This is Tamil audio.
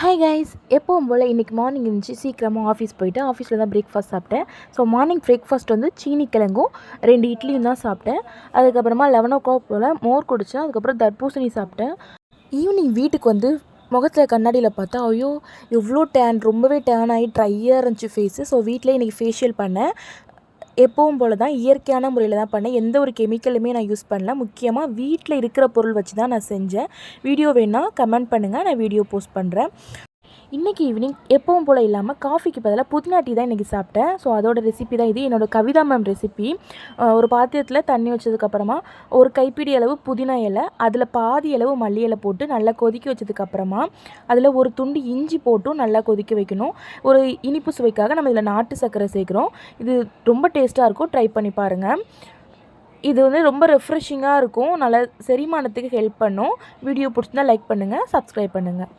ஹாய் கைஸ், எப்பவும் போல் இன்றைக்கி மார்னிங் இருந்துச்சு. சீக்கிரமாக ஆஃபீஸ் போயிட்டு ஆஃபீஸில் தான் பிரேக்ஃபாஸ்ட் சாப்பிட்டேன். ஸோ மார்னிங் பிரேக்ஃபாஸ்ட் வந்து சீனி கிழங்கும் 2 இட்லியும் தான் சாப்பிட்டேன். அதுக்கப்புறமா 11 போல் மோர் குடித்தேன். அதுக்கப்புறம் தர்பூசணி சாப்பிட்டேன். ஈவினிங் வீட்டுக்கு வந்து முகத்தில் கண்ணாடியில் பார்த்தா ஐயோ எவ்வளோ ரொம்பவே டேன் ஆகி ட்ரையாக இருந்துச்சு ஃபேஸு. ஸோ வீட்டிலே இன்றைக்கி ஃபேஷியல் பண்ணேன். எப்பவும் போல் தான் இயற்கையான முறையில் தான் பண்ணேன். எந்த ஒரு கெமிக்கலுமே நான் யூஸ் பண்ணல. முக்கியமாக வீட்டில் இருக்கிற பொருள் வச்சு தான் நான் செஞ்சேன். வீடியோ வேணால் கமெண்ட் பண்ணுங்கள், நான் வீடியோ போஸ்ட் பண்ணுறேன். இன்றைக்கி ஈவினிங் எப்பவும் போல் இல்லாமல் காஃபிக்கு பதிலாக புதினா டீ தான் இன்றைக்கி சாப்பிட்டேன். ஸோ அதோட ரெசிபி தான் இது. என்னோடய கவிதா மேம் ரெசிபி. ஒரு பாத்திரத்தில் தண்ணி வச்சதுக்கப்புறமா ஒரு கைப்பிடி அளவு புதினா இலை, அதில் பாதி அளவு மல்லி இலை போட்டு நல்லா கொதிக்க வச்சதுக்கப்புறமா அதில் ஒரு துண்டு இஞ்சி போட்டும் நல்லா கொதிக்க வைக்கணும். ஒரு இனிப்பு சுவைக்காக நம்ம இதில் நாட்டு சர்க்கரை சேர்க்குறோம். இது ரொம்ப டேஸ்ட்டாக இருக்கும், ட்ரை பண்ணி பாருங்கள். இது வந்து ரொம்ப ரெஃப்ரெஷிங்காக இருக்கும், நல்லா செரிமானத்துக்கு ஹெல்ப் பண்ணும். வீடியோ பிடிச்சிருந்தா லைக் பண்ணுங்கள், சப்ஸ்கிரைப் பண்ணுங்கள்.